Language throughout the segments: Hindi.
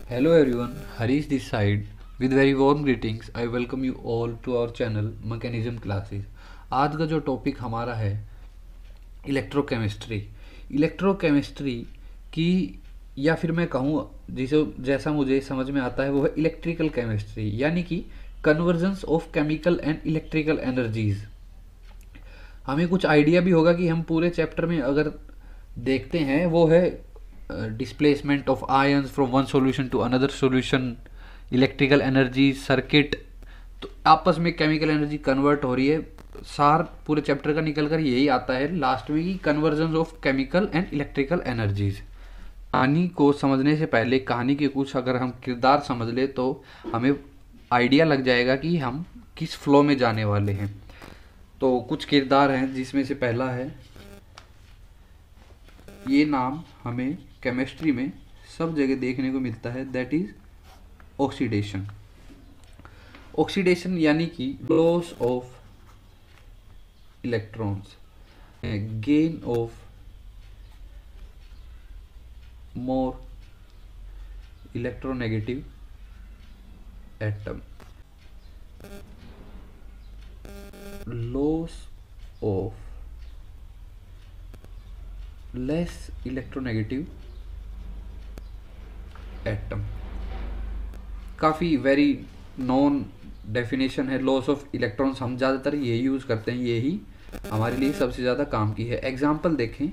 Hello everyone, Harish this side. With very warm greetings, I welcome you all to our channel Mechanism Classes. आज का जो टॉपिक हमारा है इलेक्ट्रोकेमिस्ट्री। इलेक्ट्रोकेमिस्ट्री की या फिर मैं कहूँ जिसे जैसा मुझे समझ में आता है वो है इलेक्ट्रिकल केमिस्ट्री, यानी कि convergence of chemical and electrical energies. हमें कुछ आइडिया भी होगा कि हम पूरे चैप्टर में अगर देखते हैं वो है displacement of ions from one solution to another solution, electrical energy circuit, तो आपस में केमिकल एनर्जी कन्वर्ट हो रही है। सार पूरे चैप्टर का निकल कर यही आता है लास्ट में कि conversion of chemical and electrical energies. कहानी को समझने से पहले कहानी के कुछ अगर हम किरदार समझ ले तो हमें आइडिया लग जाएगा कि हम किस फ्लो में जाने वाले हैं। तो कुछ किरदार हैं जिसमें से पहला है, ये नाम हमें केमिस्ट्री में सब जगह देखने को मिलता है, दैट इज ऑक्सीडेशन। ऑक्सीडेशन यानी कि loss of electrons, gain of more electronegative atom, loss of less electronegative atom. काफ़ी वेरी नॉन डेफिनेशन है लॉस ऑफ इलेक्ट्रॉन्स। हम ज़्यादातर यही यूज़ करते हैं, यही हमारे लिए सबसे ज़्यादा काम की है। एग्जाम्पल देखें,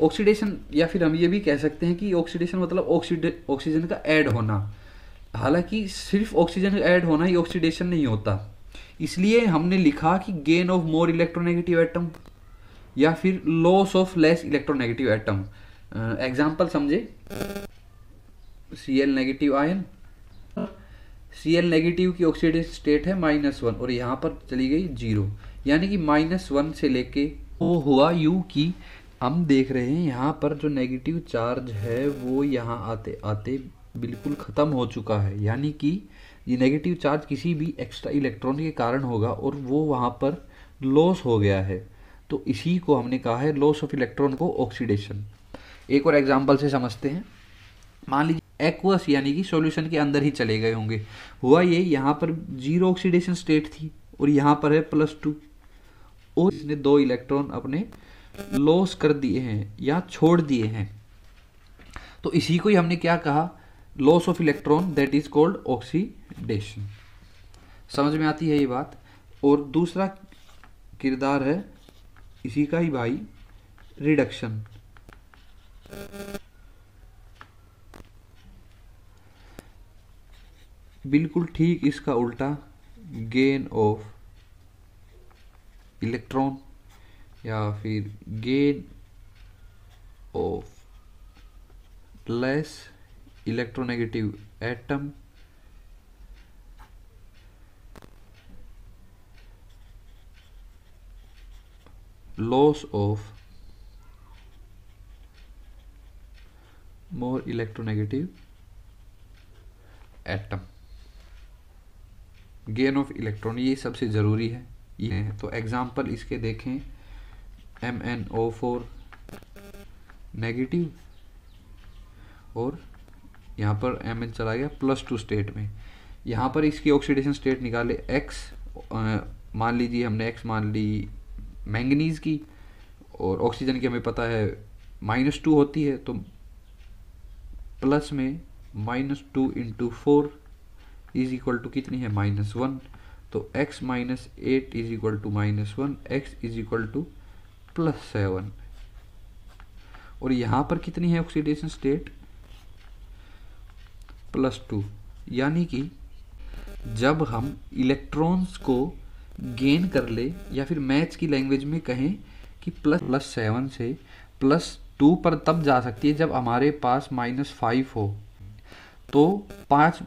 ऑक्सीडेशन, या फिर हम ये भी कह सकते हैं कि ऑक्सीडेशन मतलब ऑक्सीजन का ऐड होना। हालांकि सिर्फ ऑक्सीजन का ऐड होना ही ऑक्सीडेशन नहीं होता, इसलिए हमने लिखा कि gain of more electronegative atom या फिर loss of less electronegative atom. Example समझे, Cl negative ion, Cl negative की ऑक्सीडेशन स्टेट है -1 और यहाँ पर चली गई 0, यानी कि -1 से लेके वो हुआ यूं कि हम देख रहे हैं यहाँ पर जो नेगेटिव चार्ज है वो यहाँ आते आते बिल्कुल ख़त्म हो चुका है, यानी कि ये नेगेटिव चार्ज किसी भी एक्स्ट्रा इलेक्ट्रॉन के कारण होगा और वो वहाँ पर लॉस हो गया है। तो इसी को हमने कहा है लॉस ऑफ इलेक्ट्रॉन को ऑक्सीडेशन। एक और एग्जांपल से समझते हैं। मान लीजिए एक्वस यानी कि सॉल्यूशन के अंदर ही चले गए होंगे। हुआ ये, यहाँ पर 0 ऑक्सीडेशन स्टेट थी और यहाँ पर है +2 और इसने 2 इलेक्ट्रॉन अपने लॉस कर दिए हैं या छोड़ दिए हैं। तो इसी को ही हमने क्या कहा, loss of electron, that is called oxidation. समझ में आती है ये बात। और दूसरा किरदार है इसी का ही भाई, रिडक्शन। बिल्कुल ठीक इसका उल्टा, गेन ऑफ इलेक्ट्रॉन या फिर gain of less electronegative atom, loss of more electronegative atom, gain of electron, ये सबसे ज़रूरी है ये है। तो एग्जाम्पल इसके देखें, MnO4 नेगेटिव और यहाँ पर Mn चला गया +2 स्टेट में। यहाँ पर इसकी ऑक्सीडेशन स्टेट निकाले X, मान लीजिए हमने X मान ली मैंगनीज की, और ऑक्सीजन की हमें पता है -2 होती है, तो प्लस में -2 × 4 इज इक्वल टू कितनी है, -1। तो x - 8 is equal to -1, x is equal to +7। और यहाँ पर कितनी है ऑक्सीडेशन स्टेट, +2। यानी कि जब हम इलेक्ट्रॉन्स को गेन कर ले, या फिर मैथ्स की लैंग्वेज में कहें कि +7 से +2 पर तब जा सकती है जब हमारे पास -5 हो। तो 5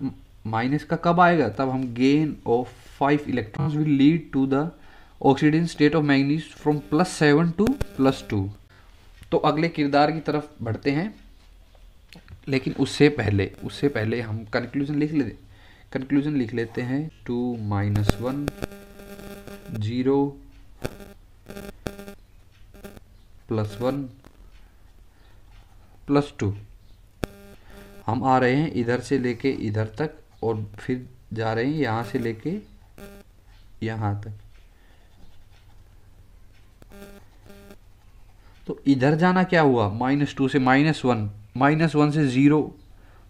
माइनस का कब आएगा, तब हम gain of 5 electrons will lead to the oxidation state of manganese from +7 to +2। तो अगले किरदार की तरफ बढ़ते हैं, लेकिन उससे पहले हम कंक्लूजन लिख लेते हैं। 2 - 1 0 +1 +2। हम आ रहे हैं इधर से लेके इधर तक और फिर जा रहे हैं यहाँ से लेके यहाँ तक। तो इधर जाना क्या हुआ, -2 से -1, -1 से 0,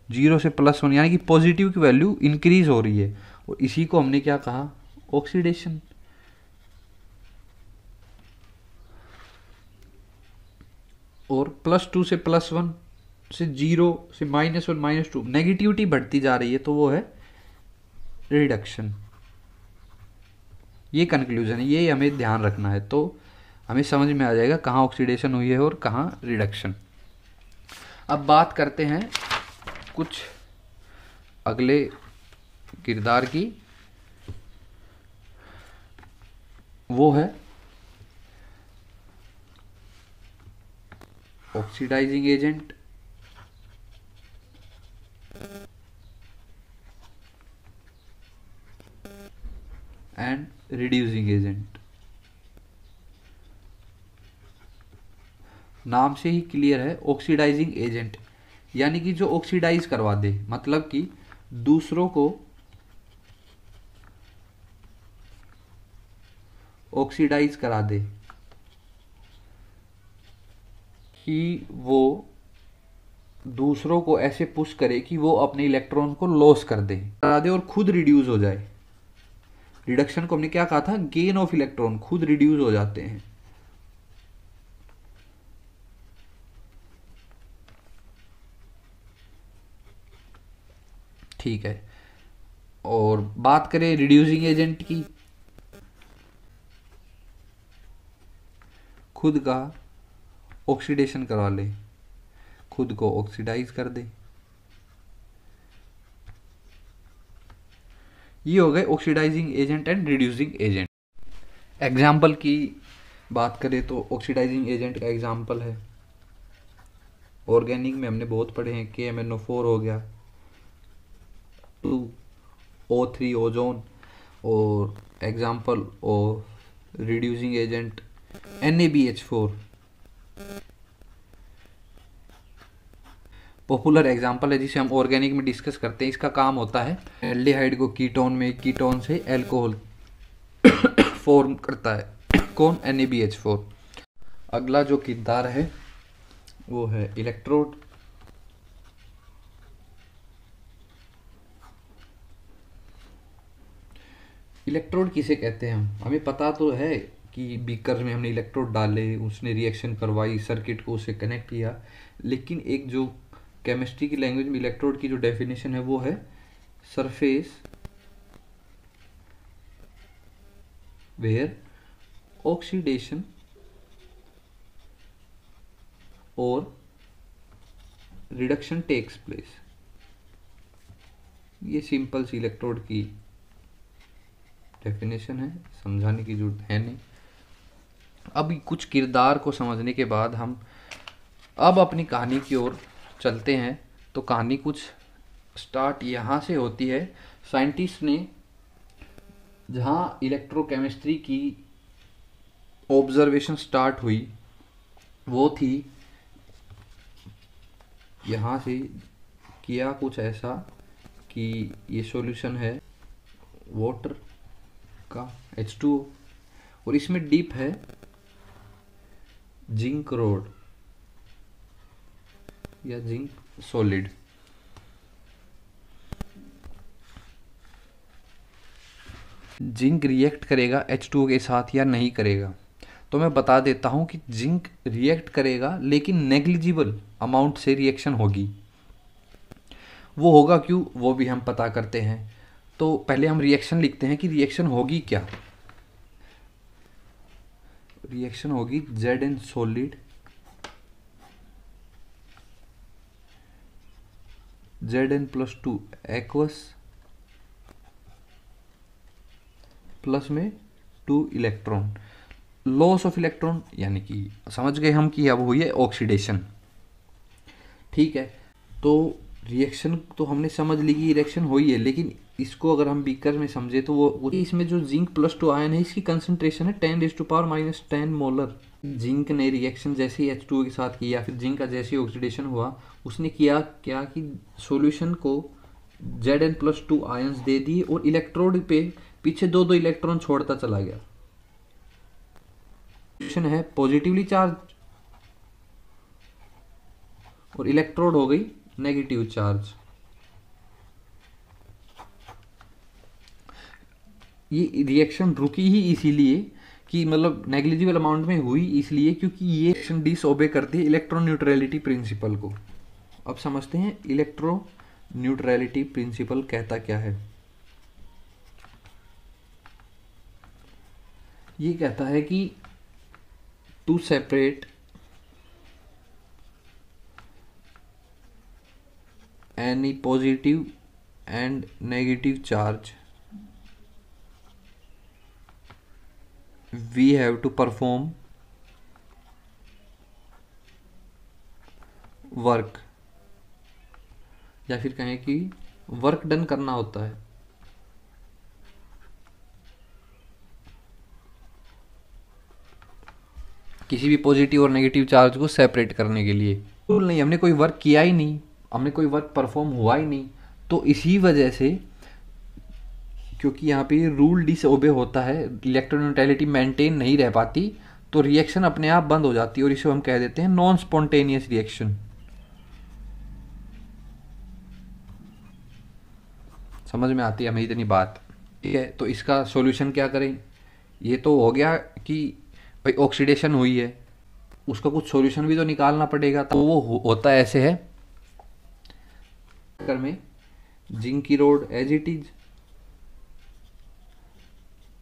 0 से +1, यानी कि पॉजिटिव की वैल्यू इंक्रीज हो रही है। और इसी को हमने क्या कहा, ऑक्सीडेशन। और +2 से +1 से 0 से -1 -2 नेगेटिविटी बढ़ती जा रही है, तो वो है रिडक्शन। ये कंक्लूजन है, ये हमें ध्यान रखना है, तो हमें समझ में आ जाएगा कहाँ ऑक्सीडेशन हुई है और कहाँ रिडक्शन। अब बात करते हैं कुछ अगले किरदार की, वो है oxidising agent and reducing agent. नाम से ही क्लियर है, ऑक्सीडाइजिंग एजेंट यानी कि जो ऑक्सीडाइज करवा दे, मतलब कि दूसरों को ऑक्सीडाइज करा दे, कि वो दूसरों को ऐसे पुश करे कि वो अपने इलेक्ट्रॉन को लॉस कर दे और खुद रिड्यूस हो जाए। रिडक्शन को हमने क्या कहा था, गेन ऑफ इलेक्ट्रॉन, खुद रिड्यूस हो जाते हैं। ठीक है, और बात करें रिड्यूसिंग एजेंट की, खुद का ऑक्सीडेशन करवा ले, खुद को ऑक्सीडाइज कर दे। ये हो गए oxidising agent and reducing agent. Example की बात करें तो ऑक्सीडाइजिंग एजेंट का एग्जाम्पल है, ऑर्गेनिक में हमने बहुत पढ़े हैं, KMnO4 हो गया, 2O3 ओजोन, और example of reducing agent NaBH4। Popular example है जिसे हम ऑर्गेनिक में डिस्कस करते हैं। इसका काम होता है एल्डिहाइड को कीटोन में, कीटोन से अल्कोहल फॉर्म करता है, कौन, NaBH4। अगला जो किरदार है वो है इलेक्ट्रोड। इलेक्ट्रोड किसे कहते हैं, हमें पता तो है कि बीकर में हमने इलेक्ट्रोड डाले, उसने रिएक्शन करवाई, सर्किट को उससे कनेक्ट किया, लेकिन एक जो केमिस्ट्री की लैंग्वेज में इलेक्ट्रोड की जो डेफिनेशन है वो है सरफेस वेयर ऑक्सीडेशन और रिडक्शन टेक्स प्लेस। ये सिंपल सी इलेक्ट्रोड की डेफिनेशन है, समझाने की जरूरत है नहीं। अब कुछ किरदार को समझने के बाद हम अब अपनी कहानी की ओर चलते हैं। तो कहानी कुछ स्टार्ट यहाँ से होती है। साइंटिस्ट ने जहाँ इलेक्ट्रोकेमिस्ट्री की ऑब्जर्वेशन स्टार्ट हुई वो थी, यहाँ से किया कुछ ऐसा कि ये सॉल्यूशन है वाटर का H2O, और इसमें डीप है जिंक रोड या जिंक सॉलिड। जिंक रिएक्ट करेगा H2O के साथ या नहीं करेगा, तो मैं बता देता हूं कि जिंक रिएक्ट करेगा, लेकिन नेग्लिजिबल अमाउंट से रिएक्शन होगी। वो होगा क्यों, वो भी हम पता करते हैं। तो पहले हम रिएक्शन लिखते हैं कि रिएक्शन होगी क्या। रिएक्शन होगी Zn solid Zn+2 aqueous plus में 2 इलेक्ट्रॉन, लॉस ऑफ इलेक्ट्रॉन, यानी कि समझ गए हम कि अब हुई है ऑक्सीडेशन। ठीक है, तो रिएक्शन तो हमने समझ ली कि रिएक्शन हुई है, लेकिन इसको अगर हम बीकर में समझे तो वो इसमें जो जिंक +2 आयन है इसकी कंसंट्रेशन है 10⁻⁻10 मोलर। जिंक ने रिएक्शन जैसे ही H2O के साथ की या फिर जिंक का जैसे ही ऑक्सीडेशन हुआ, उसने किया क्या कि सॉल्यूशन को Zn+2 आयंस दे दिए और इलेक्ट्रोड पे पीछे दो दो इलेक्ट्रॉन छोड़ता चला गया। सॉल्यूशन है पॉजिटिवली चार्ज और इलेक्ट्रोड हो गई नेगेटिव चार्ज। ये रिएक्शन रुकी ही इसीलिए कि मतलब नेग्लिजिबल अमाउंट में हुई, इसलिए क्योंकि ये रिएक्शन डिसओबे करती है इलेक्ट्रॉन न्यूट्रलिटी प्रिंसिपल को। अब समझते हैं इलेक्ट्रो न्यूट्रलिटी प्रिंसिपल कहता क्या है। ये कहता है कि to separate any positive and negative charge we have to perform work, या फिर कहें कि वर्क डन करना होता है। किसी भी पॉजिटिव और नेगेटिव चार्ज को सेपरेट करने के लिए नहीं, हमने कोई वर्क किया ही नहीं, हमने कोई वर्क परफॉर्म हुआ ही नहीं, तो इसी वजह से क्योंकि यहाँ पे रूल डिसओबे होता है, इलेक्ट्रोन्यूट्रलिटी मेंटेन नहीं रह पाती, तो रिएक्शन अपने आप बंद हो जाती है और इसे हम कह देते हैं नॉन स्पॉन्टेनियस रिएक्शन। समझ में आती है हमें इतनी बात, ठीक है। तो इसका सॉल्यूशन क्या करें, ये तो हो गया कि भाई ऑक्सीडेशन हुई है, उसका कुछ सॉल्यूशन भी तो निकालना पड़ेगा। तो वो होता ऐसे है, में जिंक की rod as it is,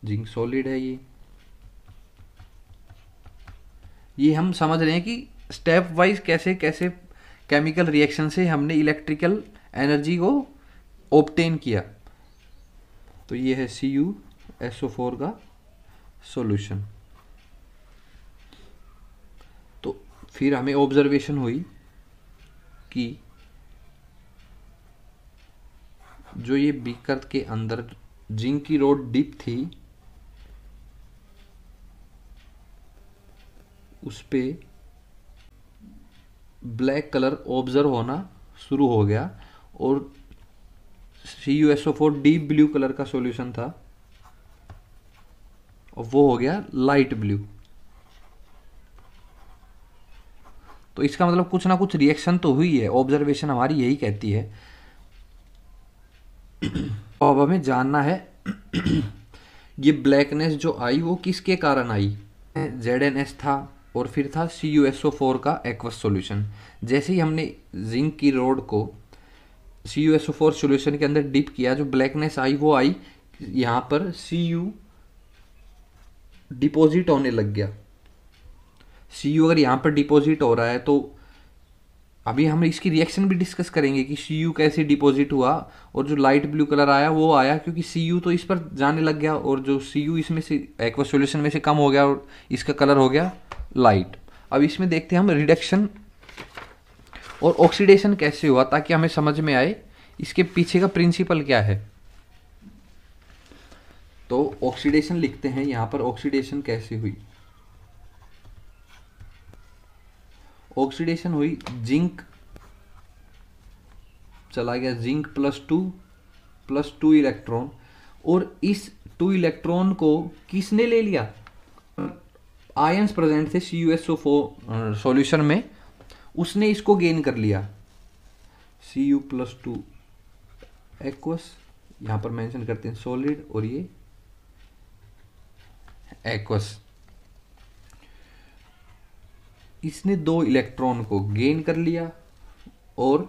zinc solid है ये हम समझ रहे हैं कि स्टेप वाइज कैसे कैसे केमिकल रिएक्शन से हमने इलेक्ट्रिकल एनर्जी को ऑब्टेन किया। तो ये है CuSO4 का सॉल्यूशन। तो फिर हमें ऑब्जर्वेशन हुई कि जो ये बीकर के अंदर जिंक की रोड डिप थी, उस पे ब्लैक कलर ऑब्जर्व होना शुरू हो गया और CuSO4 डीप ब्लू कलर का सॉल्यूशन था और वो हो गया लाइट ब्लू। तो इसका मतलब कुछ ना कुछ रिएक्शन तो हुई है, ऑब्जर्वेशन हमारी यही कहती है। अब हमें जानना है ये ब्लैकनेस जो आई वो किसके कारण आई। ZnS था और फिर था CuSO4 का एक्वस सॉल्यूशन। जैसे ही हमने जिंक की रोड को CuSO4 सॉल्यूशन के अंदर डिप किया, जो ब्लैकनेस आई वो आई यहाँ पर Cu डिपॉजिट होने लग गया। Cu अगर यहाँ पर डिपॉजिट हो रहा है तो अभी हम इसकी रिएक्शन भी डिस्कस करेंगे कि Cu कैसे डिपॉजिट हुआ, और जो लाइट ब्लू कलर आया वो आया क्योंकि Cu तो इस पर जाने लग गया और जो Cu इसमें से एक्वस सॉल्यूशन में से कम हो गया और इसका कलर हो गया लाइट। अब इसमें देखते हैं हम रिडक्शन और ऑक्सीडेशन कैसे हुआ, ताकि हमें समझ में आए इसके पीछे का प्रिंसिपल क्या है। तो ऑक्सीडेशन लिखते हैं यहाँ पर, ऑक्सीडेशन कैसे हुई। ऑक्सीडेशन हुई, जिंक चला गया जिंक +2 इलेक्ट्रॉन, और इस 2 इलेक्ट्रॉन को किसने ले लिया, आयंस प्रेजेंट थे CuSO4 सॉल्यूशन में, उसने इसको गेन कर लिया। Cu+2 एक्वस, यहां पर मेंशन करते हैं सॉलिड, और ये एक्वस। इसने 2 इलेक्ट्रॉन को गेन कर लिया और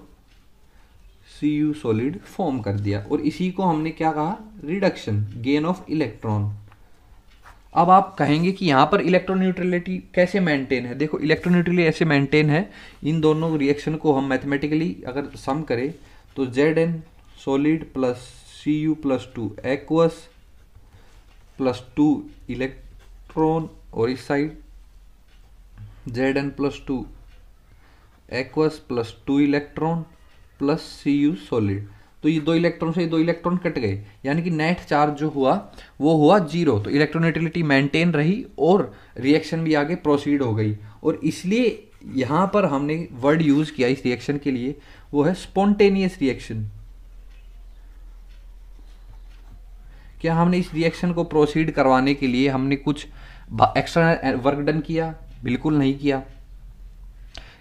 Cu सॉलिड फॉर्म कर दिया, और इसी को हमने क्या कहा, रिडक्शन, गेन ऑफ इलेक्ट्रॉन। अब आप कहेंगे कि यहाँ पर इलेक्ट्रॉन न्यूट्रलिटी कैसे मेंटेन है। देखो इलेक्ट्रॉन न्यूट्रलिटी ऐसे मेंटेन है, इन दोनों रिएक्शन को हम मैथमेटिकली अगर सम करें तो Zn solid plus Cu+2 aqueous plus 2 electron, और इस side Zn+2 aqueous plus 2 electron plus Cu solid. तो ये दो इलेक्ट्रॉन से ये दो इलेक्ट्रॉन कट गए, यानी कि नेट चार्ज जो हुआ वो हुआ जीरो। तो इलेक्ट्रोनेगेटिविटी मेंटेन रही और रिएक्शन भी आगे प्रोसीड हो गई। और इसलिए यहाँ पर हमने वर्ड यूज किया इस रिएक्शन के लिए, वो है स्पॉन्टेनियस रिएक्शन। क्या हमने इस रिएक्शन को प्रोसीड करवाने के लिए हमने कुछ एक्स्ट्रा वर्क डन किया? बिल्कुल नहीं किया।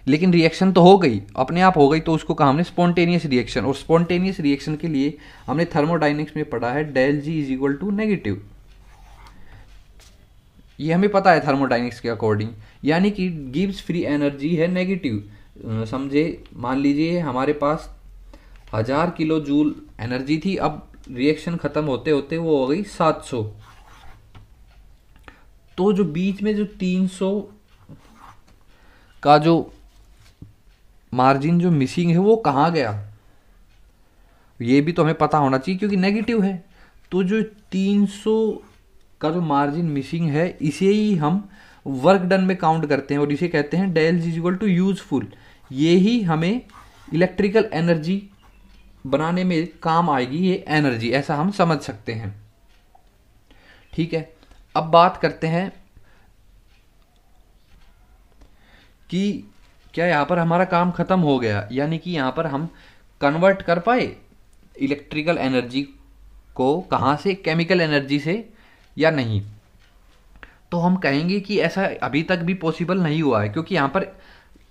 लेकिन रिएक्शन तो हो गई, अपने आप हो गई, तो उसको कहा हमने स्पॉन्टेनियस रिएक्शन। और स्पॉन्टेनियस रिएक्शन के लिए हमने थर्मोडायनेमिक्स में पढ़ा है del G is equal to negative. ये हमें पता है थर्मोडायनेमिक्स के अकॉर्डिंग, यानी कि गिव्स फ्री एनर्जी है नेगेटिव। समझे, मान लीजिए हमारे पास 1000 किलो जूल एनर्जी थी, अब रिएक्शन खत्म होते होते वो हो गई 700। तो जो बीच में जो 300 का जो मार्जिन जो मिसिंग है वो कहाँ गया, ये भी तो हमें पता होना चाहिए क्योंकि नेगेटिव है। तो जो 300 का जो मार्जिन मिसिंग है इसे ही हम वर्क डन में काउंट करते हैं और इसे कहते हैं del G equal to useful. ये ही हमें इलेक्ट्रिकल एनर्जी बनाने में काम आएगी, ये एनर्जी, ऐसा हम समझ सकते हैं। ठीक है, अब बात करते हैं कि क्या यहाँ पर हमारा काम खत्म हो गया, यानी कि यहाँ पर हम कन्वर्ट कर पाए इलेक्ट्रिकल एनर्जी को कहाँ से, केमिकल एनर्जी से, या नहीं। तो हम कहेंगे कि ऐसा अभी तक भी पॉसिबल नहीं हुआ है, क्योंकि यहाँ पर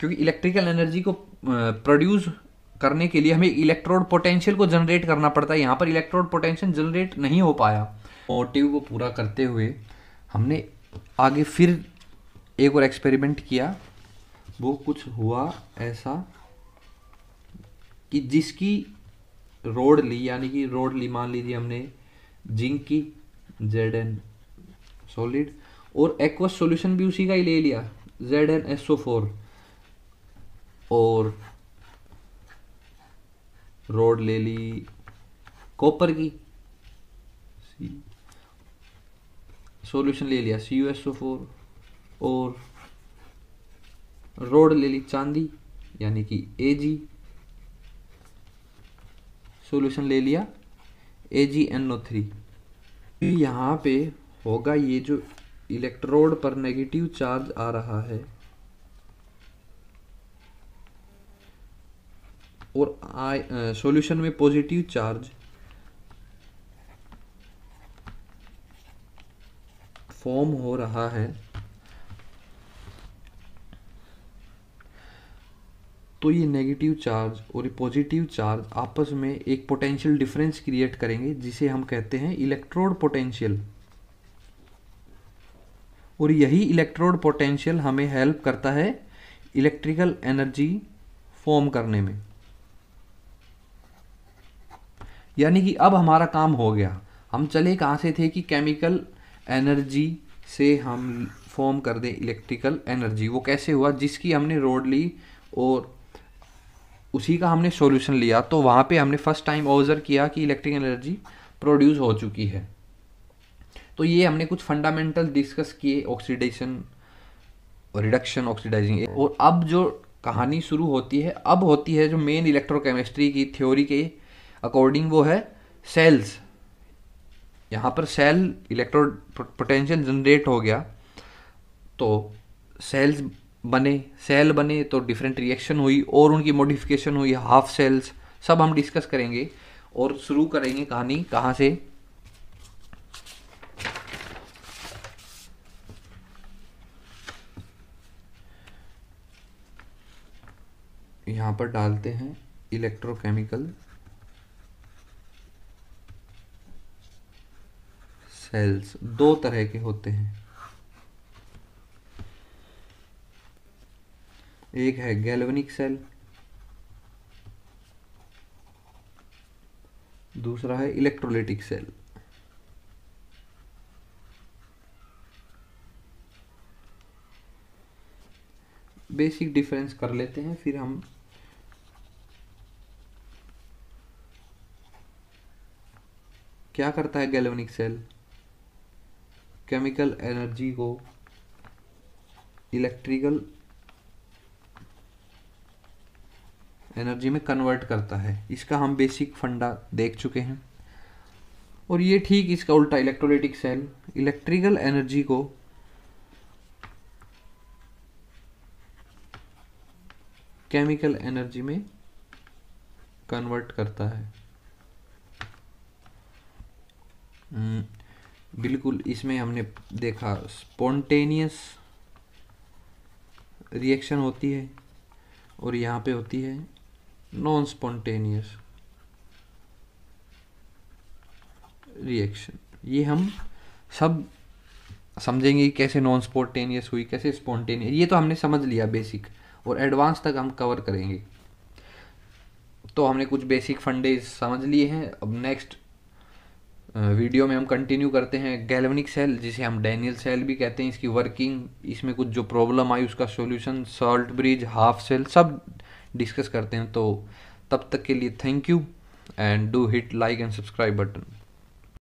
क्योंकि इलेक्ट्रिकल एनर्जी को प्रोड्यूस करने के लिए हमें इलेक्ट्रोड पोटेंशियल को जनरेट करना पड़ता है। यहाँ पर इलेक्ट्रोड पोटेंशियल जनरेट नहीं हो पाया। मोटिव को पूरा करते हुए हमने आगे फिर एक और एक्सपेरिमेंट किया। वो कुछ हुआ ऐसा कि जिसकी रोड ली, यानी कि रोड ली, मान लीजिए हमने जिंक की Zn सॉलिड, और एक्वस सॉल्यूशन भी उसी का ही ले लिया ZnSO4, और रोड ले ली कॉपर की, सॉल्यूशन ले लिया CuSO4, और रोड ले ली चांदी यानी कि Ag, सॉल्यूशन ले लिया AgNO3। यहाँ पे होगा ये जो इलेक्ट्रोड पर नेगेटिव चार्ज आ रहा है और सॉल्यूशन में पॉजिटिव चार्ज फॉर्म हो रहा है, तो ये नेगेटिव चार्ज और ये पॉजिटिव चार्ज आपस में एक पोटेंशियल डिफरेंस क्रिएट करेंगे जिसे हम कहते हैं इलेक्ट्रोड पोटेंशियल। और यही इलेक्ट्रोड पोटेंशियल हमें हेल्प करता है इलेक्ट्रिकल एनर्जी फॉर्म करने में। यानी कि अब हमारा काम हो गया। हम चले कहाँ से थे कि केमिकल एनर्जी से हम फॉर्म कर दें इलेक्ट्रिकल एनर्जी। वो कैसे हुआ? जिसकी हमने रोड ली और उसी का हमने सॉल्यूशन लिया, तो वहाँ पे हमने फर्स्ट टाइम ऑब्जर्व किया कि इलेक्ट्रिकल एनर्जी प्रोड्यूस हो चुकी है। तो ये हमने कुछ फंडामेंटल डिस्कस किए, ऑक्सीडेशन, रिडक्शन, ऑक्सीडाइजिंग। और अब जो कहानी शुरू होती है, अब होती है जो मेन इलेक्ट्रोकेमिस्ट्री की थ्योरी के अकॉर्डिंग, वो है सेल्स। यहाँ पर सेल इलेक्ट्रोड पोटेंशियल जनरेट हो गया तो सेल्स सेल बने तो डिफरेंट रिएक्शन हुई और उनकी मॉडिफिकेशन हुई, हाफ सेल्स, सब हम डिस्कस करेंगे। और शुरू करेंगे कहानी कहाँ से? यहाँ पर डालते हैं इलेक्ट्रोकेमिकल सेल्स। दो तरह के होते हैं, एक है गैल्वेनिक सेल, दूसरा है इलेक्ट्रोलाइटिक सेल। बेसिक डिफरेंस कर लेते हैं, फिर हम क्या करता है गैल्वेनिक सेल? केमिकल एनर्जी को इलेक्ट्रिकल एनर्जी में कन्वर्ट करता है। इसका हम बेसिक फंडा देख चुके हैं। और ये ठीक इसका उल्टा, इलेक्ट्रोलाइटिक सेल इलेक्ट्रिकल एनर्जी को केमिकल एनर्जी में कन्वर्ट करता है। बिल्कुल, इसमें हमने देखा स्पॉन्टेनियस रिएक्शन होती है और यहाँ पे होती है नॉन स्पॉन्टेनियस रिएक्शन। ये हम सब समझेंगे कि कैसे नॉन स्पॉन्टेनियस हुई, कैसे स्पॉन्टेनियस, ये तो हमने समझ लिया बेसिक, और एडवांस तक हम कवर करेंगे। तो हमने कुछ बेसिक फंडे समझ लिए हैं। अब नेक्स्ट वीडियो में हम कंटिन्यू करते हैं गैल्वेनिक सेल, जिसे हम डैनियल सेल भी कहते हैं, इसकी वर्किंग, इसमें कुछ जो प्रॉब्लम आई उसका solution, salt bridge, half cell, सब डिस्कस करते हैं। तो तब तक के लिए thank you and do hit like and subscribe button.